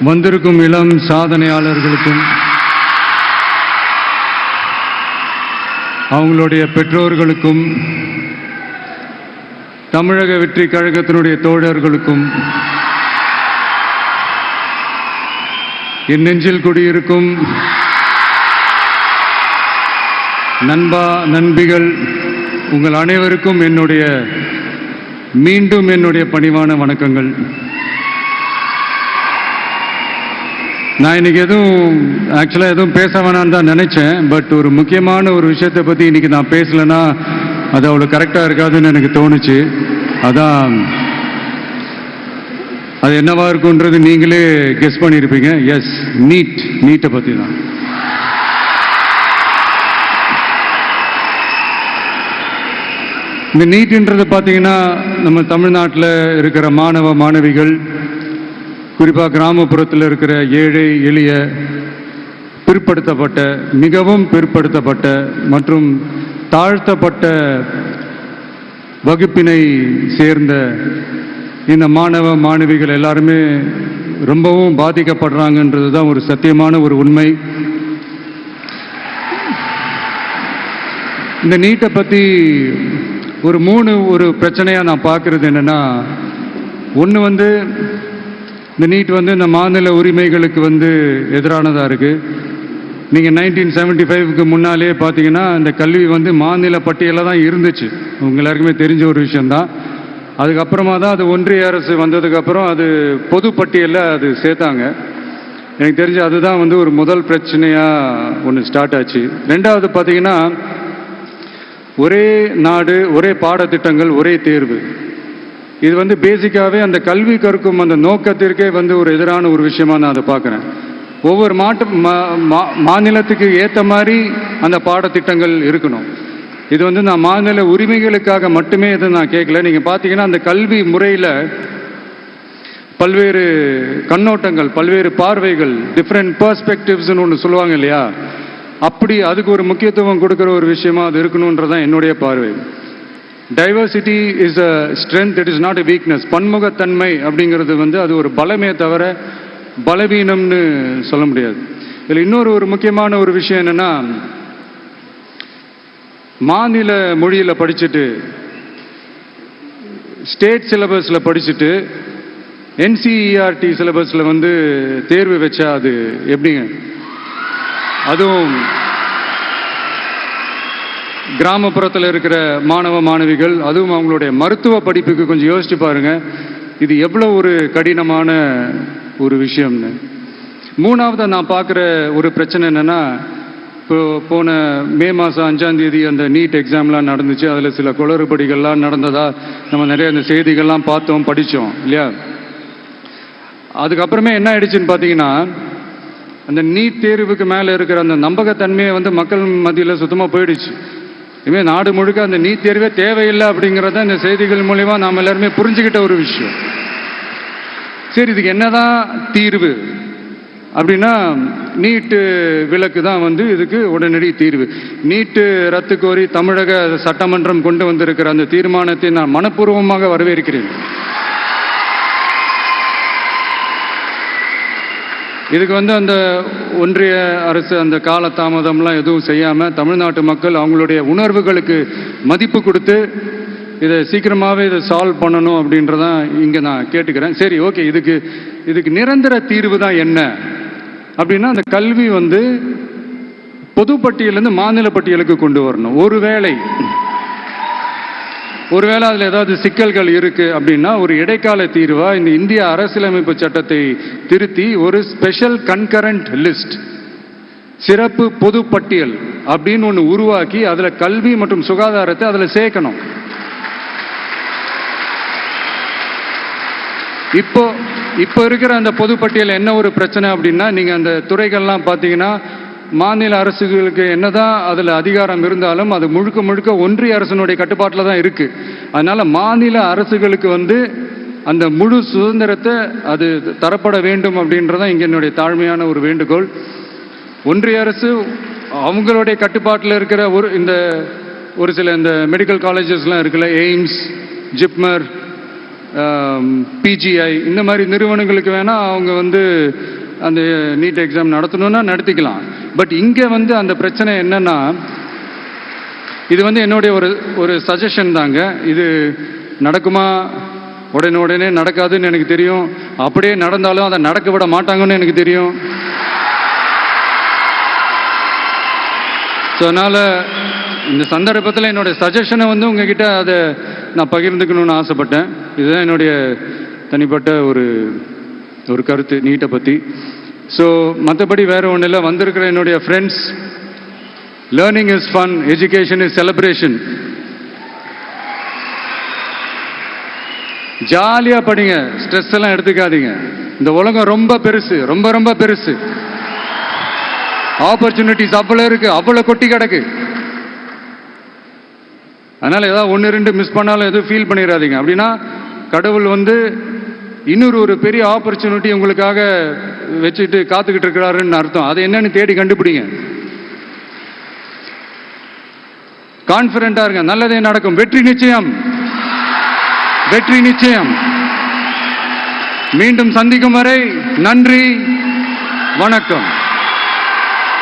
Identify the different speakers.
Speaker 1: வந்திருக்கும் இளம் சாதனையாளர்களுக்கும் அவங்களுடைய பெற்றோர்களுக்கும் தமிழக வெற்றி கழகத்தினுடைய தோழர்களுக்கும் என் நெஞ்சில் குடியிருக்கும் நண்பா நண்பிகள் உங்கள் அனைவருக்கும் மீண்டும் என்னுடைய பணிவான வணக்கங்கள். நான் இன்னைக்கு எதுவும் பேச வேணான்னு தான் நினைச்சேன். பட் ஒரு முக்கியமான ஒரு விஷயத்தை பற்றி இன்னைக்கு நான் பேசலைன்னா அது அவ்வளோ கரெக்டாக இருக்காதுன்னு எனக்கு தோணுச்சு. அதான் அது என்னவா இருக்குன்றது நீங்களே கெஸ் பண்ணியிருப்பீங்க. எஸ், நீட்டை பற்றி தான். இந்த நீட்ன்றது பார்த்தீங்கன்னா நம்ம தமிழ்நாட்டில் இருக்கிற மாணவ மாணவிகள், குறிப்பாக கிராமப்புறத்தில் இருக்கிற ஏழை எளிய பிற்படுத்தப்பட்ட, மிகவும் பிற்படுத்தப்பட்ட மற்றும் தாழ்த்தப்பட்ட வகுப்பினை சேர்ந்த இந்த மாணவ மாணவிகள் எல்லாருமே ரொம்பவும் பாதிக்கப்படுறாங்கன்றது தான் ஒரு சத்தியமான ஒரு உண்மை. இந்த நீட்டை பற்றி ஒரு பிரச்சனையாக நான் பார்க்குறது என்னென்னா, ஒன்று இந்த நீட் இந்த மாநில உரிமைகளுக்கு எதிரானதாக இருக்குது. நீங்கள் 1975க்கு முன்னாலே பார்த்தீங்கன்னா இந்த கல்வி மாநில பட்டியலில் தான் இருந்துச்சு. உங்க எல்லாருக்குமே தெரிஞ்ச ஒரு விஷயந்தான். அதுக்கப்புறமா தான் அது ஒன்றிய அரசு வந்ததுக்கப்புறம் அது பொது பட்டியலில் அது சேர்த்தாங்க. எனக்கு தெரிஞ்சு அதுதான் ஒரு முதல் பிரச்சனையாக ஒன்று ஸ்டார்ட் ஆச்சு. ரெண்டாவது பார்த்தீங்கன்னா, ஒரே நாடு, ஒரே பாடத்திட்டங்கள், ஒரே தேர்வு. இது பேசிக்காகவே அந்த கல்வி கற்கும் அந்த நோக்கத்திற்கே ஒரு எதிரான ஒரு விஷயமா நான் அதை பார்க்குறேன். ஒவ்வொரு மாநிலத்துக்கு ஏற்ற மாதிரி அந்த பாடத்திட்டங்கள் இருக்கணும். இது நான் மாநில உரிமைகளுக்காக மட்டுமே இதை நான் கேட்கல. நீங்கள் பார்த்தீங்கன்னா அந்த கல்வி முறையில் பல்வேறு கண்ணோட்டங்கள், பல்வேறு பார்வைகள், டிஃப்ரெண்ட் பெர்ஸ்பெக்டிவ்ஸ்னு ஒன்று சொல்லுவாங்க இல்லையா, அப்படி அதுக்கு ஒரு முக்கியத்துவம் கொடுக்குற ஒரு விஷயமா அது இருக்கணுன்றதான் என்னுடைய பார்வை. Diversity is a strength, it is not a weakness. பன்முகத்தன்மை அப்படிங்கிறது அது ஒரு பலமே தவிர பலவீனம்னு சொல்ல முடியாது. இதில் இன்னொரு முக்கியமான ஒரு விஷயம் என்னென்னா, மாநில மொழியில் படிச்சுட்டு, ஸ்டேட் சிலபஸில் படிச்சுட்டு, என்சிஇஆர்டி சிலபஸில் தேர்வு வச்சா அது எப்படிங்க? அதுவும் கிராமப்புறத்தில் இருக்கிற மாணவ மாணவிகள், அதுவும் அவங்களுடைய மருத்துவ படிப்புக்கு கொஞ்சம் யோசிச்சு பாருங்க, இது எவ்வளோ ஒரு கடினமான ஒரு விஷயம்னு. மூணாவது நான் பார்க்குற ஒரு பிரச்சனை என்னென்னா, இப்போ போன மே மாதம் 5ஆம் தேதி அந்த நீட் எக்ஸாம்லாம் நடந்துச்சு. அதில் சில குளறுபடிகள்லாம் நடந்ததா நம்ம நிறைய அந்த செய்திகள்லாம் பார்த்தோம், படித்தோம் இல்லையா. அதுக்கப்புறமே என்ன ஆயிடுச்சுன்னு பார்த்தீங்கன்னா, அந்த நீட் தேர்வுக்கு மேலே இருக்கிற அந்த நம்பகத்தன்மையை மக்கள் மத்தியில் சுத்தமாக போயிடுச்சு. இனிமேல் நாடு முழுக்க அந்த நீட் தேர்வே தேவையில்லை அப்படிங்கிறத இந்த செய்திகள் மூலிமா நாம் எல்லாருமே புரிஞ்சுக்கிட்ட ஒரு விஷயம். சரி, இதுக்கு என்னதான் தீர்வு அப்படின்னா, நீட்டு விலக்கு தான் இதுக்கு உடனடி தீர்வு. நீட்டு ரத்து கோரி தமிழக சட்டமன்றம் கொண்டு வந்திருக்கிற அந்த தீர்மானத்தை நான் மனப்பூர்வமாக வரவேற்கிறேன். இதுக்கு அந்த ஒன்றிய அரசு அந்த காலதாமதம்லாம் எதுவும் செய்யாமல் தமிழ்நாட்டு மக்கள் அவங்களுடைய உணர்வுகளுக்கு மதிப்பு கொடுத்து இதை சீக்கிரமாகவே இதை சால்வ் பண்ணணும் அப்படின்றதான் இங்கே நான் கேட்டுக்கிறேன். சரி, ஓகே, இதுக்கு நிரந்தர தீர்வு தான் என்ன அப்படின்னா, அந்த கல்வி பொது பட்டியலேருந்து மாநில பட்டியலுக்கு கொண்டு வரணும். ஒருவேளை அதில் ஏதாவது சிக்கல்கள் இருக்குது அப்படின்னா ஒரு இடைக்கால தீர்வாக இந்த இந்திய அரசியலமைப்பு சட்டத்தை திருத்தி ஒரு ஸ்பெஷல் கன்கரண்ட் லிஸ்ட், சிறப்பு பொது பட்டியல் அப்படின்னு ஒன்று உருவாக்கி அதில் கல்வி மற்றும் சுகாதாரத்தை அதில் சேர்க்கணும். இப்போ இருக்கிற அந்த பொதுப்பட்டியல் என்ன ஒரு பிரச்சனை அப்படின்னா, நீங்கள் அந்த துறைகள்லாம் பார்த்தீங்கன்னா மாநில அரசுகளுக்கு என்னதான் அதில் அதிகாரம் இருந்தாலும் அது முழுக்க ஒன்றிய அரசினுடைய கட்டுப்பாட்டில் தான் இருக்குது. அதனால் மாநில அரசுகளுக்கு அந்த முழு சுதந்திரத்தை அது தரப்பட வேண்டும் அப்படின்றதான் இங்கே என்னுடைய தாழ்மையான ஒரு வேண்டுகோள். ஒன்றிய அரசு அவங்களுடைய கட்டுப்பாட்டில் இருக்கிற ஒரு சில இந்த மெடிக்கல் காலேஜஸ்லாம் இருக்குல்ல, எய்ம்ஸ், ஜிப்மர், பிஜிஐ இந்த மாதிரி நிறுவனங்களுக்கு வேணால் அவங்க வந்து அந்த நீட் எக்ஸாம் நடத்தணும்னா நடத்திக்கலாம். பட் இங்கே வந்து அந்த பிரச்சனை என்னன்னா, இது வந்து என்னுடைய ஒரு சஜஷன் தாங்க. இது நடக்குமா? உடனே நடக்காதுன்னு எனக்கு தெரியும். அப்படியே நடந்தாலும் அதை நடக்க விட மாட்டாங்கன்னு எனக்கு தெரியும். ஸோ அதனால் இந்த சந்தர்ப்பத்தில் என்னுடைய சஜஷனை வந்து உங்ககிட்ட அதை நான் பகிர்ந்துக்கணும்னு ஆசைப்பட்டேன். இதுதான் என்னுடைய தனிப்பட்ட ஒரு கருத்து நீட்டை பற்றி. ஸோ மற்றபடி வேறு ஒன்றும் இல்லை. வந்திருக்கிற என்னுடைய friends, learning is fun, education is celebration. ஜாலியாக படிங்க, ஸ்ட்ரெஸ் எல்லாம் எடுத்துக்காதீங்க. இந்த உலகம் ரொம்ப பெருசு, ரொம்ப ரொம்ப பெருசு. ஆப்பர்ச்சுனிட்டிஸ் அவ்வளோ இருக்கு, அவ்வளோ கொட்டி கிடக்கு. அதனால ஏதாவது 1-2 மிஸ் பண்ணாலும் எதுவும் ஃபீல் பண்ணிடாதீங்க. அப்படின்னா கடவுள் வந்து இன்னொரு ஒரு பெரிய ஆப்பர்ச்சுனிட்டி உங்களுக்காக வச்சுட்டு காத்துக்கிட்டு இருக்கிறாருன்னு அர்த்தம். அது என்னன்னு தேடி கண்டுபிடிங்க. கான்ஃபிடென்ட்டா இருங்க, நல்லதே நடக்கும். வெற்றி நிச்சயம், வெற்றி நிச்சயம். மீண்டும் சந்திக்கும் வரை நன்றி, வணக்கம்.